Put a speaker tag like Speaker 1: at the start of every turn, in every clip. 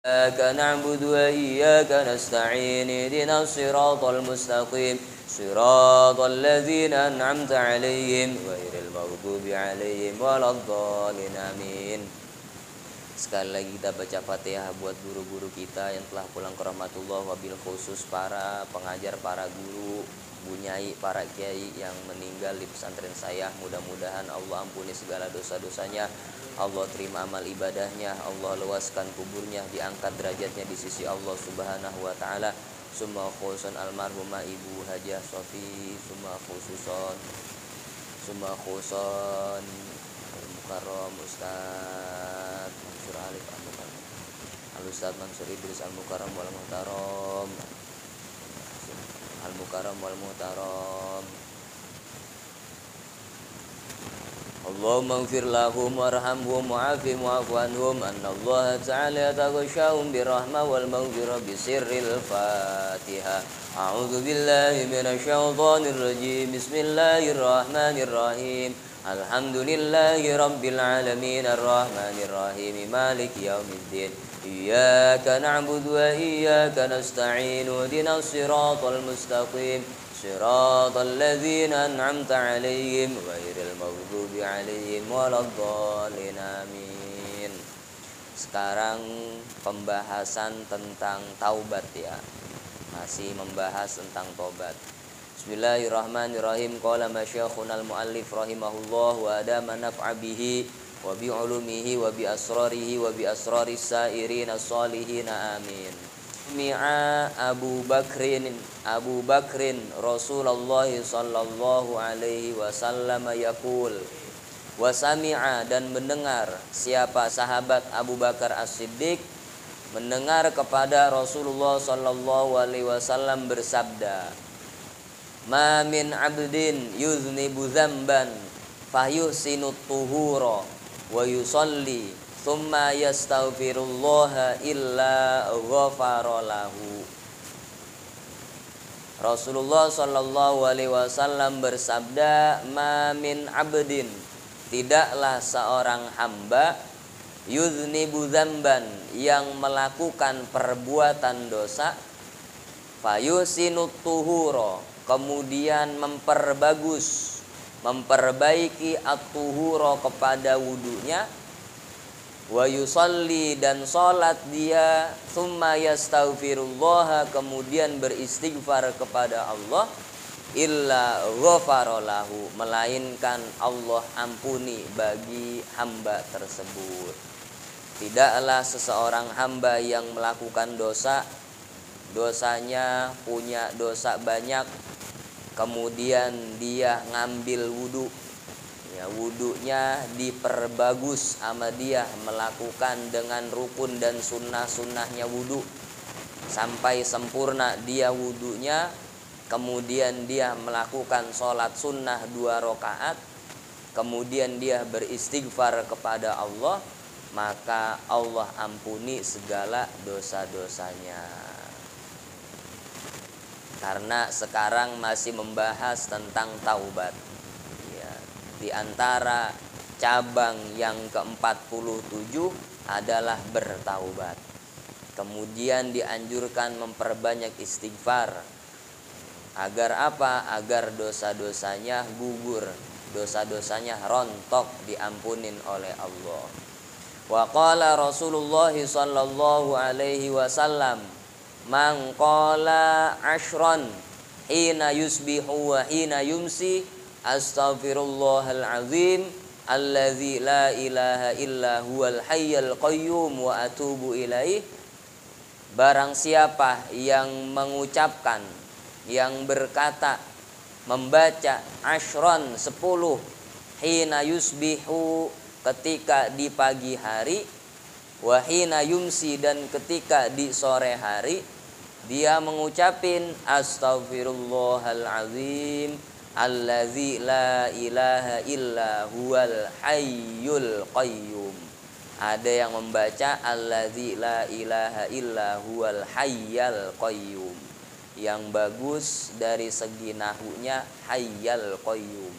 Speaker 1: إياك نعبد وإياك نستعين اهدنا الصراط المستقيم صراط الذين أنعمت عليهم غير المغضوب عليهم ولا الضالين آمين. Sekali lagi kita baca Fatihah buat guru-guru kita yang telah pulang ke rahmatullah, wabil khusus para pengajar, para guru, bunyai, para kiai yang meninggal di pesantren saya. Mudah-mudahan Allah ampuni segala dosa-dosanya, Allah terima amal ibadahnya, Allah luaskan kuburnya, diangkat derajatnya di sisi Allah Subhanahu wa taala. Summa khususon almarhumah Ibu Hajah Sofi, summa khususon Al-Mukarram Ustaz Mansur Alif Al-Mukarram, Al-Ustaz Mansur Idris Al-Mukarram wal Muhtaram, Al-Mukarram wal Muhtaram. Allahumma ighfir lahum warhamhum wa'afihim wa'fu anhum, annallaha ta'ala yataghashshahum birrahmah wal maghfirah bisirril Fatihah. A'udzu billahi minasyaitonir rajim. Bismillahirrahmanirrahim. Alhamdulillahi rabbil alamin arrahmanir rahim maliki yaumiddin. Iyyaka na'budu wa iyyaka nasta'in ihdinas siratal mustaqim siratal ladzina an'amta 'alaihim ghairil maghdubi 'alaihim waladdallin amin. Sekarang pembahasan tentang taubat ya. Masih membahas tentang taubat. Bismillahirrahmanirrahim. Qala masyayikhunal muallif rahimahullah wa adama naf'a bihi wa bi ulumihi wa bi asrarihi wa bi asraris sairin as-salihin amin. Mi'a Abu Bakrin Rasulullah sallallahu alaihi wasallam yaqul, wa sami'a, dan mendengar siapa sahabat Abu Bakar As-Siddiq mendengar kepada Rasulullah sallallahu alaihi wasallam bersabda, ma min abdin yuznibu dzamban fahyusinut tuhura wa yusalli thumma yastaghfirullaha illa ghafara lahu. Rasulullah sallallahu alaihi wasallam bersabda, ma min abdin, tidaklah seorang hamba, yuznibu dzamban, yang melakukan perbuatan dosa, fayusinut tuhura, kemudian memperbaiki at-tuhura kepada wudunya, wa yusalli, dan salat dia, thumma yastaghfirullah, kemudian beristighfar kepada Allah, illa ghafara lahu, melainkan Allah ampuni bagi hamba tersebut. Tidaklah seseorang hamba yang melakukan dosa, dosanya punya dosa banyak, kemudian dia ngambil wudu, ya wudunya diperbagus sama dia, melakukan dengan rukun dan sunnah-sunnahnya wudu sampai sempurna dia wudunya, kemudian dia melakukan sholat sunnah 2 rakaat, kemudian dia beristighfar kepada Allah, maka Allah ampuni segala dosa-dosanya. Karena sekarang masih membahas tentang taubat ya, di antara cabang yang ke-47 adalah bertaubat. Kemudian dianjurkan memperbanyak istighfar. Agar apa? Agar dosa-dosanya gugur, dosa-dosanya rontok, diampunin oleh Allah. Wa qala Rasulullah sallallahu alaihi wasallam, man qala ashran hina yusbihu wa hina yumsi astaghfirullahal azim allazi la ilaha illa huwal hayyul qayyum wa atubu ilaih. Barang siapa yang mengucapkan, yang berkata, membaca ashron 10, hina yusbihu, ketika di pagi hari, wahina yumsi, dan ketika di sore hari, dia mengucapin astaghfirullahal azim allazi la ilaha illa huwal hayyul qayyum. Ada yang membaca allazi la ilaha illa huwal hayyul qayyum. Yang bagus dari segi nahunya hayyul qayyum.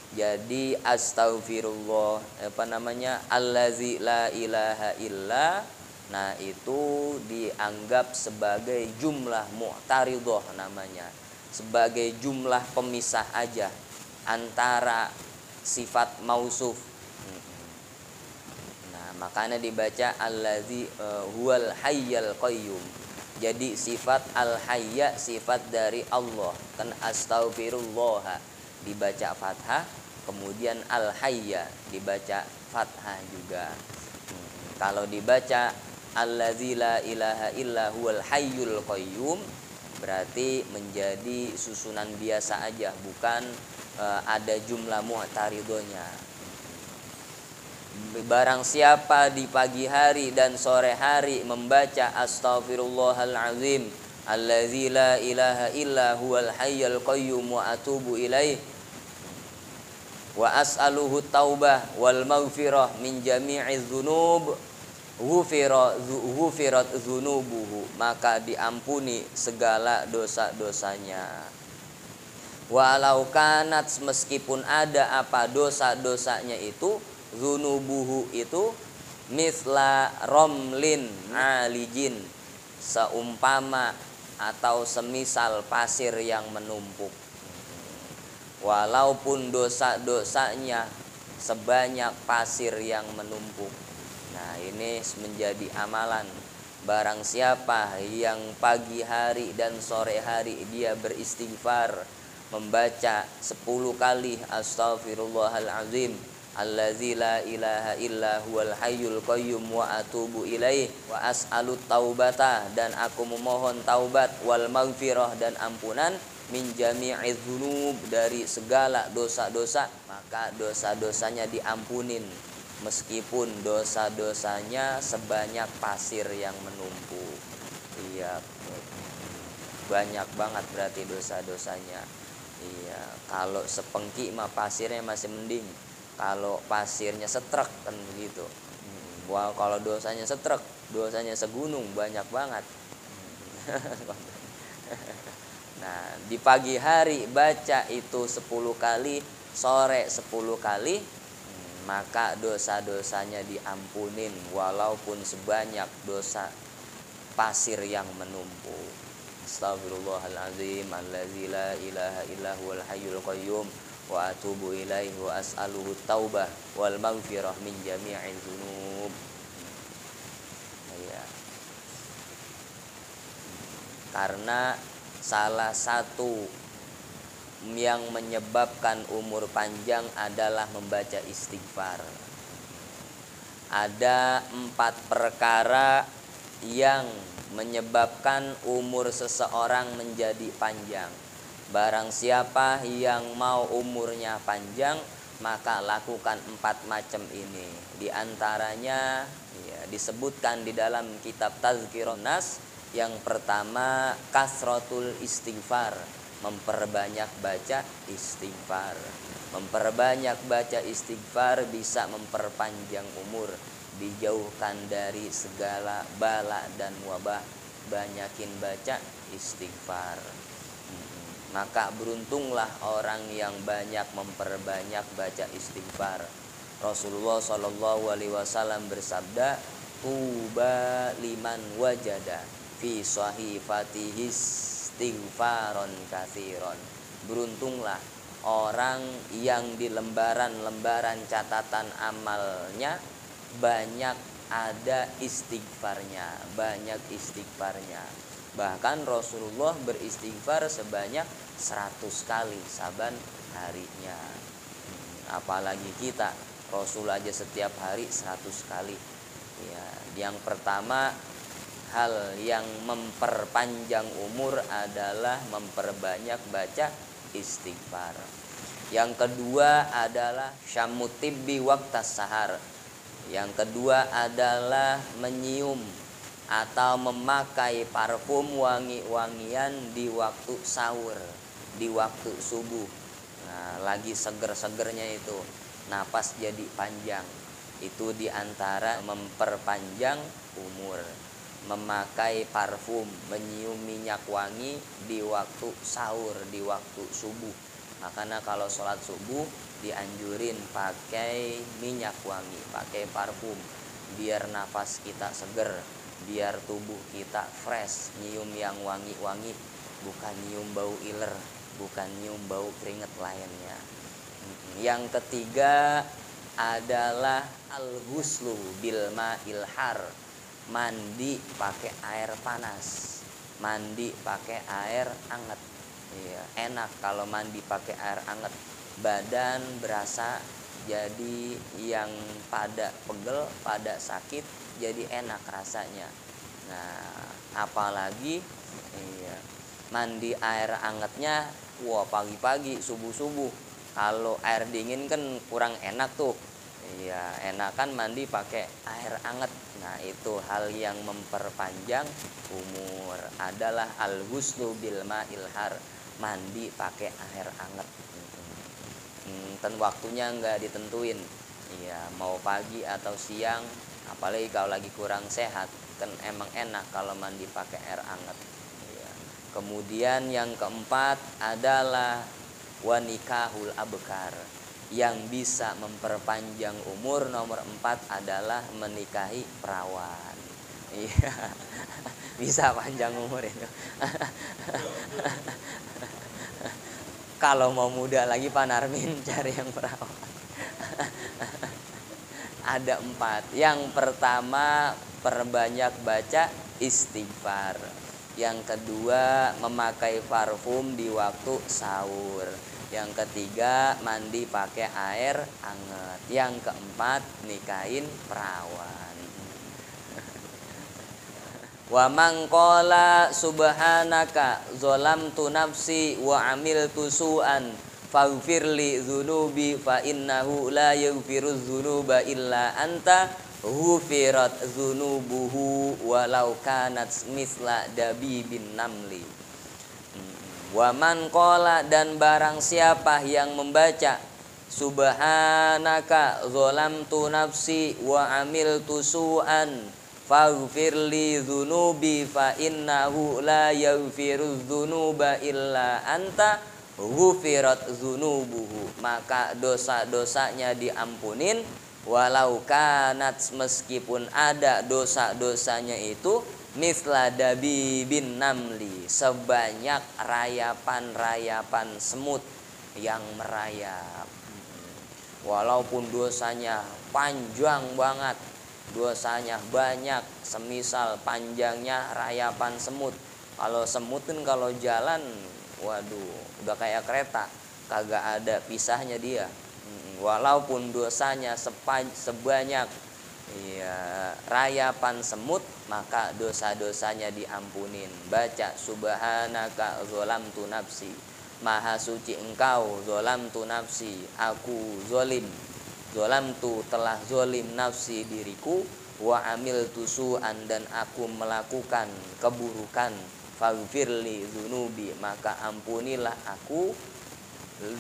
Speaker 1: Jadi astaghfirullah allazi la ilaha illa Nah, itu dianggap sebagai jumlah mu'taridhah namanya. Sebagai jumlah pemisah aja antara sifat mausuf. Nah, makanya dibaca allazi huwal hayyal qayyum. Jadi sifat al-hayya sifat dari Allah. Kan astaghfirullah dibaca fathah, kemudian al-hayya dibaca fathah juga. Kalau dibaca allazi la ilaha illa huwal hayyul qayyum berarti menjadi susunan biasa aja, bukan ada jumlah mu'taridhonya. Barang siapa di pagi hari dan sore hari membaca astaghfirullahalazim allazi la ilaha illa huwal hayyul qayyum wa atubu ilaih wa as'aluhu taubah wal maghfirah min jami'iz dzunub ghufirat dzunubuhu, maka diampuni segala dosa-dosanya. Walau kanat, meskipun ada apa dosa-dosanya itu, dzunubuhu itu misla romlin alijin, seumpama atau semisal pasir yang menumpuk. Walaupun dosa-dosanya sebanyak pasir yang menumpuk. Nah, ini menjadi amalan. Barang siapa yang pagi hari dan sore hari dia beristighfar, membaca 10 kali astaghfirullahalazim allazi la ilaha illa huwal hayyul qayyum wa atubu ilaih wa as'alut taubata, dan aku memohon taubat, wal maghfirah, dan ampunan, min jami'iz dzunub, dari segala dosa-dosa, maka dosa-dosanya diampunin meskipun dosa-dosanya sebanyak pasir yang menumpuk. Iya, banyak banget berarti dosa-dosanya. Iya, kalau sepengki mah pasirnya masih mending. Kalau pasirnya setrek kan begitu. Wah, kalau dosanya setrek, dosanya segunung, banyak banget. Nah, di pagi hari baca itu 10 kali, sore 10 kali, maka dosa-dosanya diampunin walaupun sebanyak dosa pasir yang menumpuk. Astaghfirullahalazim allazi la ilaha illa huwal hayyul qayyum wa atubu ilaihi wa as'aluhu taubah wal maghfirah min jami'iz dzunub. Ya. Karena salah satu yang menyebabkan umur panjang adalah membaca istighfar. Ada 4 perkara yang menyebabkan umur seseorang menjadi panjang. Barang siapa yang mau umurnya panjang, maka lakukan 4 macam ini. Di antaranya ya, disebutkan di dalam kitab Tazkirun Nas. Yang pertama, kasratul istighfar, memperbanyak baca istighfar. Memperbanyak baca istighfar bisa memperpanjang umur, dijauhkan dari segala bala dan wabah. Banyakin baca istighfar. Maka beruntunglah orang yang banyak memperbanyak baca istighfar. Rasulullah SAW bersabda, tuba liman wajada fi sahifatihi istighfaron katsiron. Beruntunglah orang yang di lembaran-lembaran catatan amalnya banyak ada istighfarnya, banyak istighfarnya. Bahkan Rasulullah beristighfar sebanyak 100 kali saban harinya. Apalagi kita, Rasul aja setiap hari 100 kali. Ya, yang pertama, hal yang memperpanjang umur adalah memperbanyak baca istighfar. Yang kedua adalah syamutibbi waktas sahar. Yang kedua adalah menyium atau memakai parfum wangi-wangian di waktu sahur, di waktu subuh. Nah, lagi seger-segernya itu, napas jadi panjang. Itu diantara memperpanjang umur. Memakai parfum, menyium minyak wangi di waktu sahur, di waktu subuh. Makanya kalau sholat subuh dianjurin pakai minyak wangi, pakai parfum, biar nafas kita seger. biar tubuh kita fresh, nyium yang wangi-wangi, bukan nyium bau iler, bukan nyium bau keringet lainnya. Yang ketiga adalah al-ghuslu bil ma'il har, mandi pakai air panas, mandi pakai air anget. Iya, enak kalau mandi pakai air anget, badan berasa jadi yang pada pegel, pada sakit jadi enak rasanya. Nah, apalagi iya, mandi air angetnya, wah pagi-pagi subuh-subuh. Kalau air dingin kan kurang enak tuh. Iya, enakan mandi pakai air anget. Nah, itu hal yang memperpanjang umur adalah al-ghuslu bil ma'il har, mandi pakai air anget. Dan waktunya nggak ditentuin. Iya, mau pagi atau siang, apalagi kalau lagi kurang sehat, kan emang enak kalau mandi pakai air anget. Iya. Kemudian yang keempat adalah wanikahul abkar, yang bisa memperpanjang umur. Nomor 4 adalah menikahi perawan. Iya. Bisa panjang umur itu. Kalau mau muda lagi Pak Narmin cari yang perawan. Ada 4. Yang pertama, perbanyak baca istighfar. Yang kedua, memakai parfum di waktu sahur. Yang ketiga, mandi pakai air anget. Yang keempat, nikahin perawan. Wa man qala subhanaka zalamtu nafsi wa amiltu su'an faghfirli dzunubi fa innahu la yaghfiru dzunuba illa anta ghufirat dzunubuhu walau kanat misla dabibin namli. Wa man qala, dan barang siapa yang membaca subhanaka zalamtu nafsi wa amiltu su'an faghfirli dzunubi fa innahu la yaghfiru dzunuba illa anta ghufirat dzunubuhu, maka dosa-dosanya diampunin walau kanat, meskipun ada dosa-dosanya itu misla dabibin namli, sebanyak rayapan-rayapan semut yang merayap. Walaupun dosanya panjang banget, dosanya banyak, semisal panjangnya rayapan semut. Kalau semut kan kalau jalan, waduh, udah kayak kereta, kagak ada pisahnya dia. Walaupun dosanya sebanyak rayapan semut, maka dosa-dosanya diampunin. Baca subhanaka zalamtu nafsi, maha suci engkau, zalamtu nafsi, aku zalim. Zolamtu, telah zolim nafsi diriku, wa amiltu su'an, dan aku melakukan keburukan, faghfirli dzunubi, maka ampunilah aku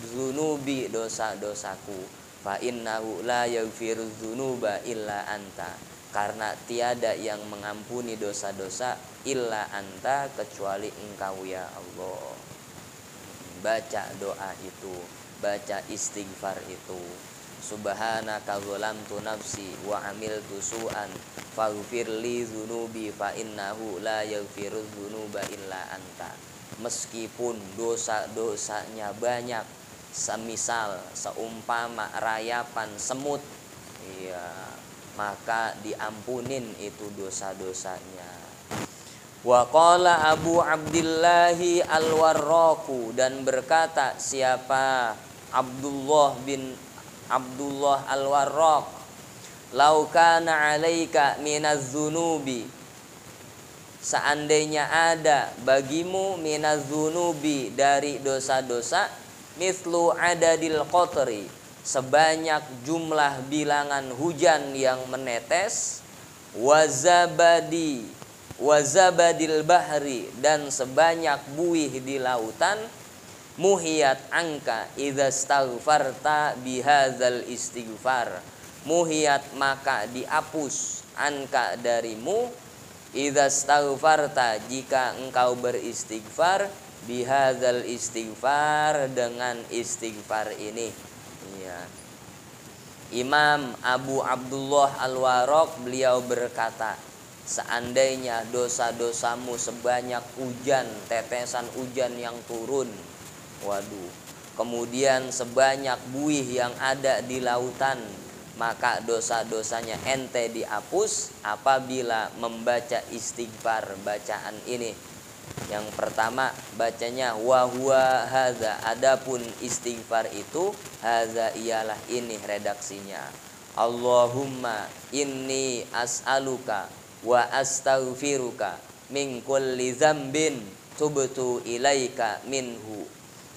Speaker 1: dzunubi, dosa-dosaku, fa innahu la yaghfiru dzunuba illa anta, karena tiada yang mengampuni dosa-dosa illa anta, kecuali engkau ya Allah. Baca doa itu, baca istighfar itu. Subhanaka zalamtu nafsi wa amiltu su'an faghfirli dzunubi fa innahu la yaghfiru dzunuba illa anta. Meskipun dosa-dosanya banyak, semisal seumpama rayapan semut, iya, maka diampunin itu dosa-dosanya. Wa qala Abu Abdillahi Al-Warraqu, dan berkata siapa Abdullah Al-Warraq, lau kana 'alaika minaz dzunubi, seandainya ada bagimu minaz dzunubi, dari dosa-dosa, mislu adadil qatri, sebanyak jumlah bilangan hujan yang menetes, wazabadil bahri, dan sebanyak buih di lautan, muhiyat angka idza staghfarta bihadzal istighfar, muhiyat, maka dihapus, angka darimu, idza staghfarta, jika engkau beristighfar, bihadzal istighfar, dengan istighfar ini. Iya. Imam Abu Abdullah Al-Warraq beliau berkata, seandainya dosa-dosamu sebanyak hujan, tetesan hujan yang turun. Waduh. Kemudian sebanyak buih yang ada di lautan, maka dosa-dosanya ente dihapus apabila membaca istighfar bacaan ini. Yang pertama bacanya wa huwa hadza. Adapun istighfar itu hadza ialah ini redaksinya. Allahumma inni as'aluka wa astaghfiruka min kulli dzambin tubtu ilaika minhu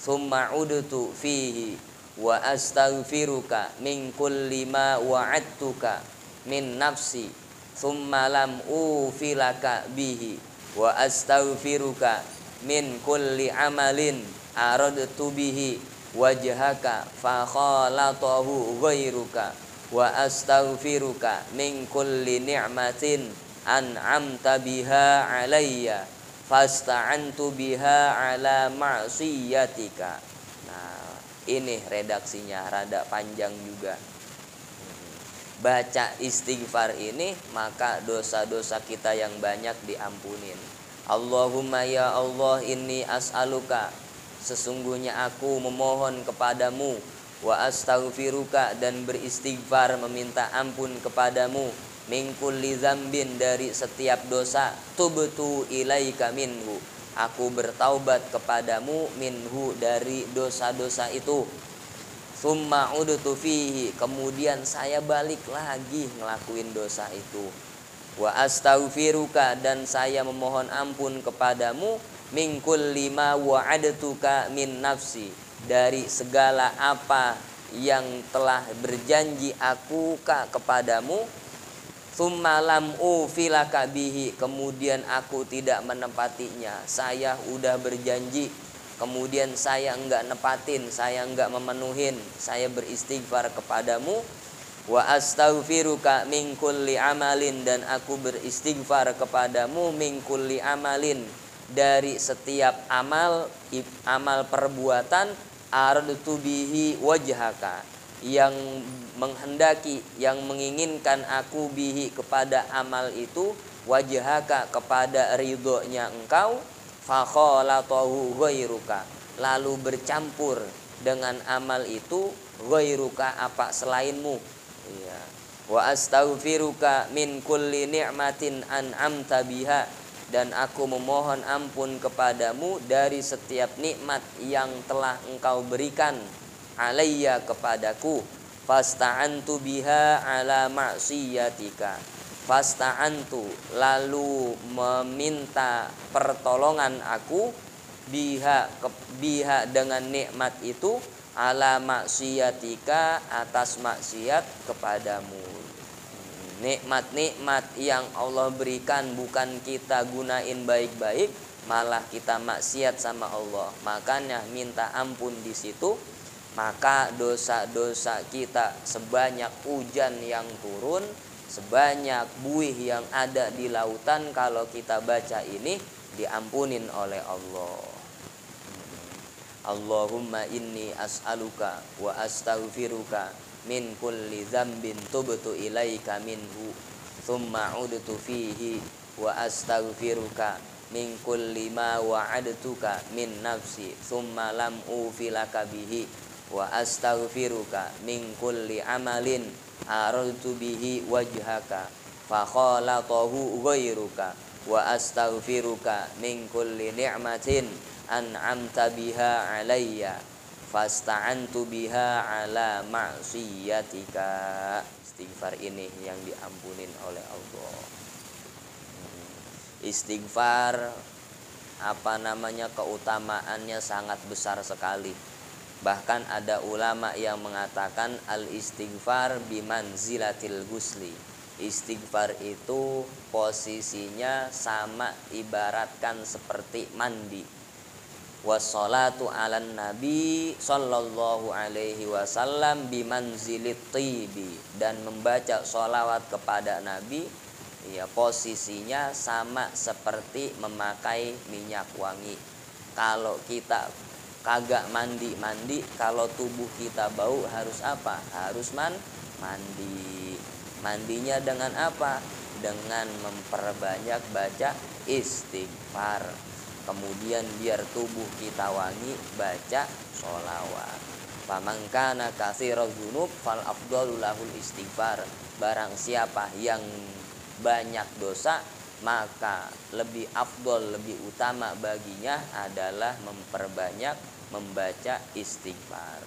Speaker 1: thumma udtu fihi wa astaghfiruka min kulli ma wa'adtuka min nafsi thumma lam ufilaka bihi wa astaghfiruka min kulli amalin aradtu bihi wajhaka fa khalatahu ghairuka wa astaghfiruka min kulli ni'matin an'amta biha alayya fasta'antu biha ala ma'siyatika. Nah, ini redaksinya rada panjang juga. Baca istighfar ini maka dosa-dosa kita yang banyak diampunin. Allahumma ya Allah inni as'aluka, sesungguhnya aku memohon kepadamu, wa astaghfiruka dan beristighfar meminta ampun kepadamu, min kulli dzambin dari setiap dosa, tubtu ilaika minhu, aku bertaubat kepadamu, minhu dari dosa-dosa itu. Summa udtu fihi, kemudian saya balik lagi ngelakuin dosa itu. Wa astaghfiruka dan saya memohon ampun kepadamu, min kulli ma wa'adtuka min nafsi, dari segala apa yang telah berjanji aku kepadamu. Summa lam ufilaka bihi, kemudian aku tidak menepatinya. Saya udah berjanji, kemudian saya enggak nepatin, saya enggak memenuhin. Saya beristighfar kepadamu. Wa astaghfiruka min kulli amalin, dan aku beristighfar kepadamu, min kulli amalin, dari setiap amal perbuatan, aradtu bihi wajhaka, yang menghendaki, yang menginginkan aku bihi kepada amal itu, wajhaka kepada ridhonya engkau, fa khalatahu ghairuka, lalu bercampur dengan amal itu, ghairuka apa selainmu. Ya. Wa astaghfiruka min kulli ni'matin an'amta biha, dan aku memohon ampun kepadamu dari setiap nikmat yang telah engkau berikan, alayya kepadaku, fasta'antu biha ala ma'siyatika, fasta'antu lalu meminta pertolongan aku, biha dengan nikmat itu, ala maksiatika atas maksiat kepadamu. Nikmat-nikmat yang Allah berikan bukan kita gunain baik-baik, malah kita maksiat sama Allah. Makanya minta ampun di situ. Maka dosa-dosa kita sebanyak hujan yang turun, sebanyak buih yang ada di lautan, kalau kita baca ini diampunin oleh Allah. Allahumma inni as'aluka wa astaghfiruka min kulli dzambin tubtu ilaika minhu thumma udtu fihi wa astaghfiruka min kulli ma wa'adtuka min nafsi thumma lam ufilaka bihi wa astaghfiruka min kulli amalin aradtu bihi wajhaka fa khalatahu ghairuka wa astaghfiruka min kulli ni'matin an'amta biha alayya fasta'antu biha ala ma'siyatika. Istighfar ini yang diampunin oleh Allah. Istighfar keutamaannya sangat besar sekali. Bahkan ada ulama yang mengatakan al istighfar bimanzilatil ghusli. Istighfar itu posisinya sama ibaratkan seperti mandi. Wassalatu ala nabi sallallahu alaihi wasallam bimanzilit tibi, dan membaca sholawat kepada nabi ya posisinya sama seperti memakai minyak wangi. Kalau kita kagak mandi, kalau tubuh kita bau harus apa? Harus mandi. Mandinya dengan apa? dengan memperbanyak baca istighfar. Kemudian biar tubuh kita wangi, baca sholawat. Faman kana katsiral dzunub fal afdalu lahul istighfar. Barang siapa yang banyak dosa, maka lebih afdol, lebih utama baginya adalah memperbanyak membaca istighfar.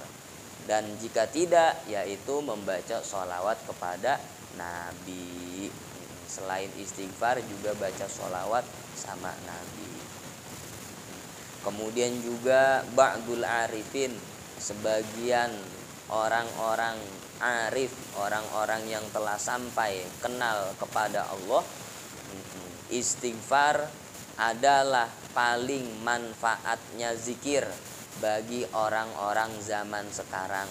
Speaker 1: Dan jika tidak, yaitu membaca sholawat kepada Nabi. Selain istighfar juga baca sholawat sama Nabi. Kemudian juga ba'dul arifin, sebagian orang-orang arif, orang-orang yang telah sampai kenal kepada Allah, istighfar adalah paling manfaatnya zikir bagi orang-orang zaman sekarang.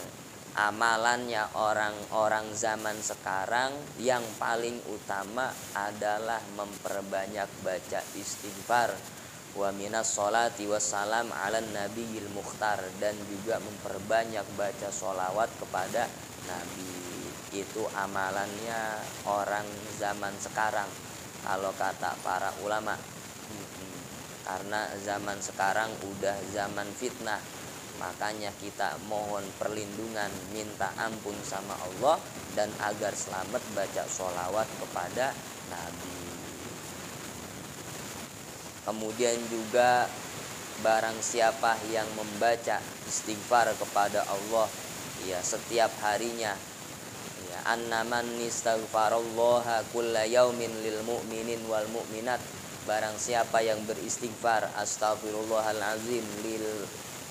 Speaker 1: Amalannya orang-orang zaman sekarang yang paling utama adalah memperbanyak baca istighfar. Wa minas sholati wassalam ala nabiyil mukhtar, dan juga memperbanyak baca sholawat kepada Nabi. Itu amalannya orang zaman sekarang kalau kata para ulama. Karena zaman sekarang udah zaman fitnah, makanya kita mohon perlindungan, minta ampun sama Allah, dan agar selamat baca sholawat kepada Nabi. Kemudian juga barang siapa yang membaca istighfar kepada Allah, ya, setiap harinya, ya, annaman istaghfarallaha kulla yaumin lil mu'minin wal mu'minat. Barang siapa yang beristighfar astaghfirullahalazim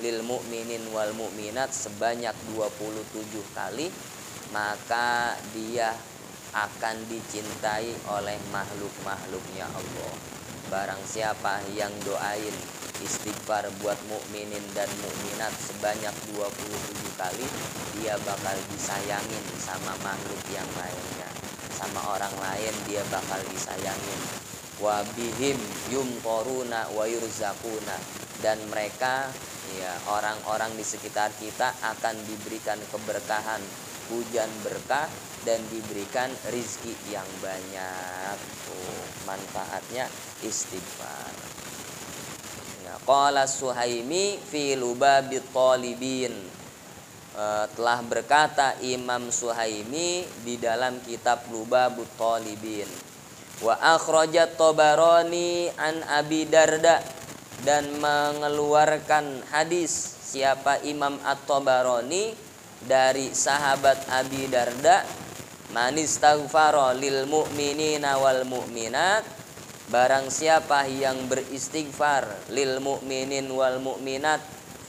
Speaker 1: lil mu'minin wal mu'minat sebanyak 27 kali, maka dia akan dicintai oleh makhluk-makhluknya Allah. Barang siapa yang doain istighfar buat mukminin dan mukminat sebanyak 27 kali, dia bakal disayangin sama makhluk yang lainnya. Sama orang lain dia bakal disayangin. Wa bihim yumqaruna wa yurzaquna, dan mereka, ya, orang-orang di sekitar kita akan diberikan keberkahan, hujan berkah, dan diberikan rizki yang banyak. Manfaatnya istighfar. Ya, qala Suhaimi fi lubabit talibin. Telah berkata Imam Suhaimi di dalam kitab Lubabut Talibin. Wa akhrajat Tabarani an Abi Darda, dan mengeluarkan hadis siapa Imam At-Tabarani dari sahabat Abi Darda, man istaghfara lil mu'minina wal mu'minat, barang siapa yang beristighfar lil mu'minin wal mu'minat,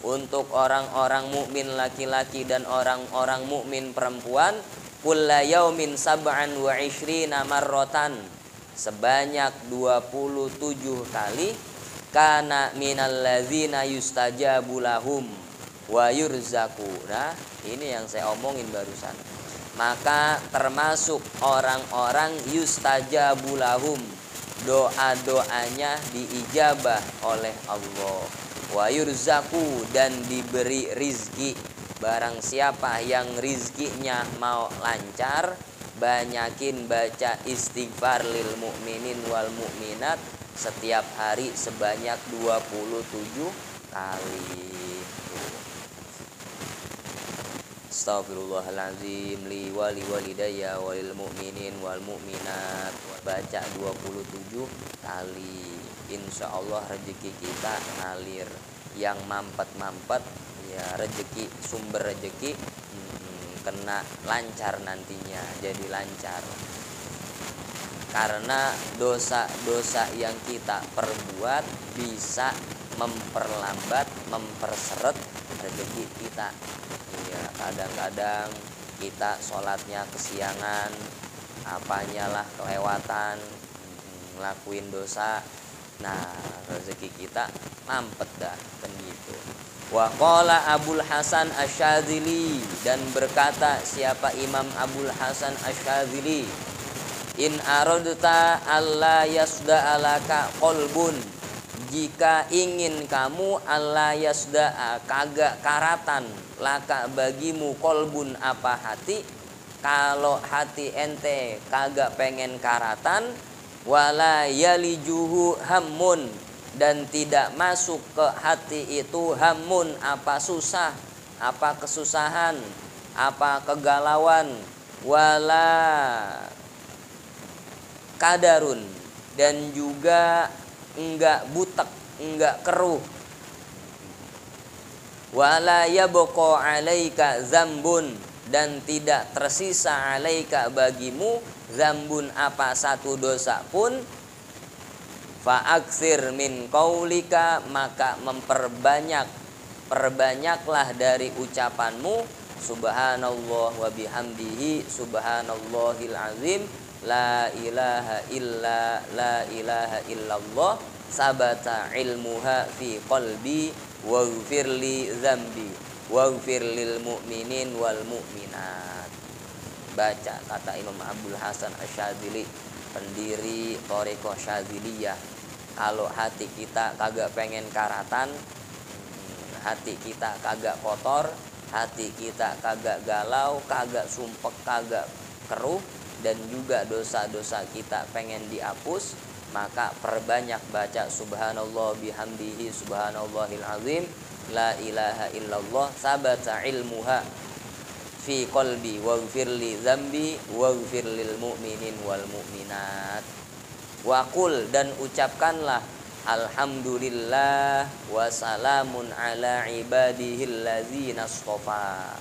Speaker 1: untuk orang-orang mukmin laki-laki dan orang-orang mukmin perempuan, kulla yaumin sab'an wa ishrina marratan, sebanyak 27 kali, kana minal ladzina yustajabu lahum wa yurzaku. Nah, ini yang saya omongin barusan. Maka termasuk orang-orang yustajabu lahum, doa-doanya diijabah oleh Allah. Wa yurzaku, dan diberi rizki. Barang siapa yang rizkinya mau lancar, banyakin baca istighfar lil mu'minin wal mu'minat setiap hari sebanyak 27 kali. Astaghfirullahalazim li wali walidayya walil mu'minin wal mu'minat. Baca 27 kali. Insya Allah rezeki kita ngalir. Yang mampet-mampet, ya, rezeki, sumber rezeki kena lancar nantinya, jadi lancar. Karena dosa-dosa yang kita perbuat bisa memperlambat, memperseret rezeki kita. Ya, kadang-kadang kita sholatnya kesiangan, apanya lah kelewatan, ngelakuin dosa. Nah, rezeki kita mampet dah, kan gitu. Wa qala Abul Hasan Asy-Syadzili, dan berkata siapa Imam Abul Hasan Asy-Syadzili, in aradta alla yasda alaka qalbun, jika ingin kamu alla yasda, kagak karatan, laka bagimu, qalbun apa hati, kalau hati ente kagak pengen karatan, wala yalijuhu hammun, dan tidak masuk ke hati itu hammun, apa susah, apa kesusahan, apa kegalauan, wala kadarun, dan juga enggak butek, enggak keruh, wala yabqa alaika zambun, dan tidak tersisa alaika bagimu zambun, apa satu dosa pun, fa'aksir min qaulika, maka perbanyaklah dari ucapanmu, subhanallah wa bihamdihi subhanallahil azim, la ilaha illallah, sabata ilmuha fi qalbi, waghfirli dzambi waghfir lil mu'minin wal mu'minat. Baca kata Imam Abdul Hasan Asyadzili, pendiri Thariqah Syadziliyah, kalau hati kita kagak pengen karatan, hati kita kagak kotor, hati kita kagak galau, kagak sumpek, kagak keruh, dan juga dosa-dosa kita pengen dihapus, maka perbanyak baca subhanallah bihamdihi subhanallahil azim, la ilaha illallah, sabata ilmuha fi qalbi, waghfirli dzambi waghfir lil mu'minin wal mu'minat. Waqul, dan ucapkanlah, alhamdulillah wa salamun ala ibadihil ladzina astofa.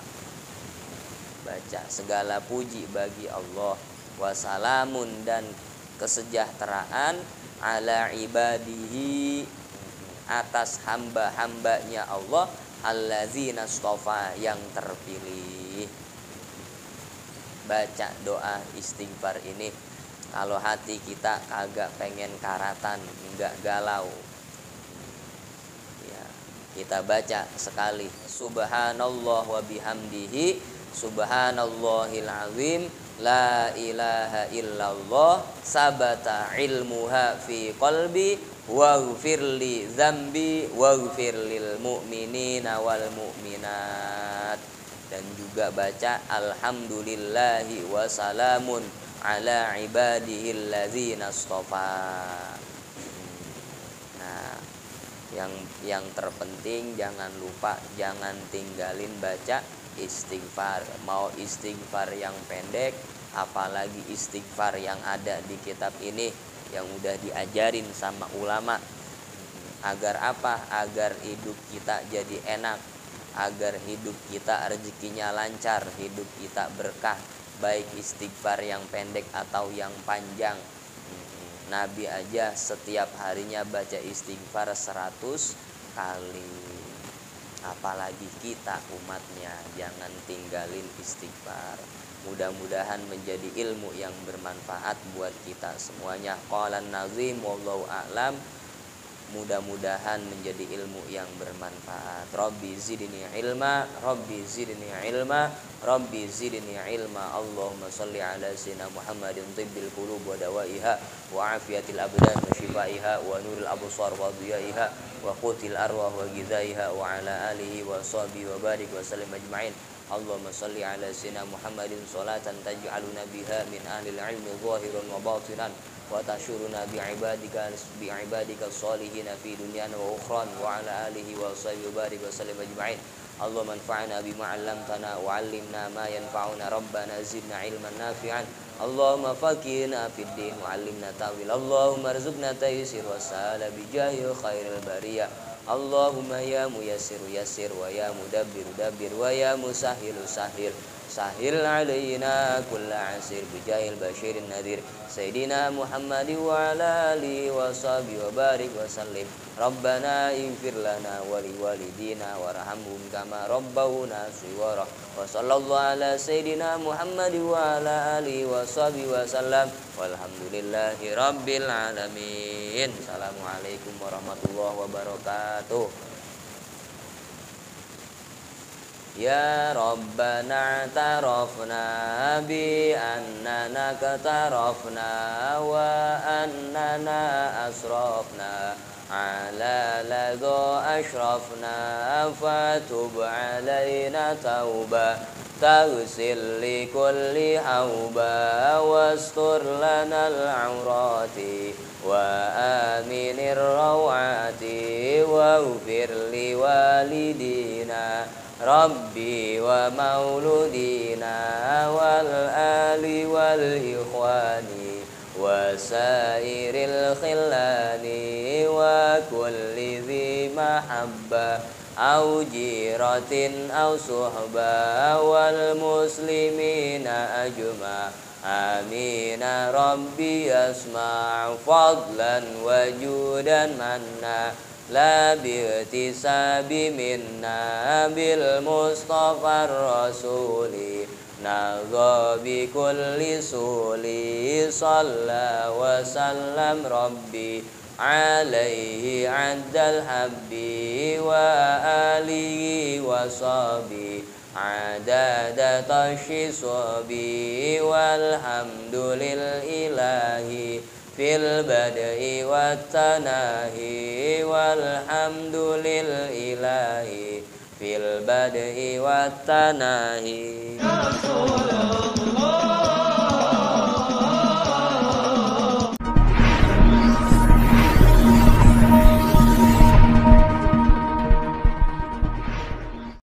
Speaker 1: Baca, segala puji bagi Allah, wa salamun, dan kesejahteraan, ala ibadihi, atas hamba-hambanya Allah, alladzina astofa, yang terpilih. Baca doa istighfar ini kalau hati kita kagak pengen karatan, enggak galau, ya, kita baca sekali, subhanallah wa bihamdihi subhanallahil azim, la ilaha illallah, sabata ilmuha fi qalbi, waghfirli dzambi waghfir lil mu'minina wal mu'minat. Dan juga baca alhamdulillahi wa salamun ala ibadihil ladzina astofa. Nah, yang terpenting jangan lupa, jangan tinggalin baca istighfar. Mau istighfar yang pendek, apalagi istighfar yang ada di kitab ini yang udah diajarin sama ulama. Agar apa? Agar hidup kita jadi enak, agar hidup kita rezekinya lancar, hidup kita berkah, baik istighfar yang pendek atau yang panjang. Nabi aja setiap harinya baca istighfar 100 kali, apalagi kita umatnya. Jangan tinggalin istighfar. Mudah-mudahan menjadi ilmu yang bermanfaat buat kita semuanya. Qalan nazim wallahu a'lam. Mudah-mudahan menjadi ilmu yang bermanfaat. Rabbi zidni ilma, Rabbi zidni ilma, Rabbi zidni ilma. Allahumma salli ala sayyidina Muhammadin tibbil qulub wa dawaiha wa afiyatil abdan wa shifaiha wa nuril absar wa dhiyaiha wa qutil arwah wa ghidaiha wa ala alihi wa sahbihi wa barik wa sallim ajma'in. Allahumma salli ala sayyidina Muhammadin salatan taj'aluna biha min ahlil ilmi zahiran wa batinan, wa tashuruna bi'ibadika salihina fi dunyana wa ukhran, wa ala alihi wa sahbihi wa barik wa sallim ajma'in. Allahumma anfa'na bima 'allamtana wa 'allimna ma yanfa'una, rabbana zidna ilman nafi'an. Allahumma faqihna fid din wa 'allimna ta'wil. Allahumma arzuqna taysir wa sahala bi jahi khairil bariyah. Allahumma ya muyassir yassir, wa ya mudabbir dabbir, wa ya musahhil sahhil sahil alaina kulla asir bijahil basyirin nadhir sayyidina Muhammadin wa ala alihi wa sahbihi wa barik wa sallim. Rabbana ighfir lana wa liwalidina warhamhum kama rabbawna shighara. Wa sallallahu ala sayyidina Muhammadin wa ala alihi wa sahbihi wa sallam. Walhamdulillahi rabbil alamin. Assalamualaikum warahmatullahi wabarakatuh. Ya Rabbana tarafna bi annana katarafna wa annana asrafna ala ladha ashrafna fatub alaina tauba تغسل لكل حوبا واستر لنا العورات وآمن الروعات واغفر لوالدينا ربي ومولودينا والآل والإخوان وسائر الخلان وكل ذي محبة أو جيرة أو صحبة والمسلمين أجمع آمين ربي يسمع فضلا وجودا منا لا باغتساب منا بالمصطفى الرسول نرضى بكل سولي صلى وسلم ربي عليه عند الحب وآله وصحبه عدد تشصبي والحمد لله في البدء والتناهي والحمد لله في البدء والتناهي يا رسول الله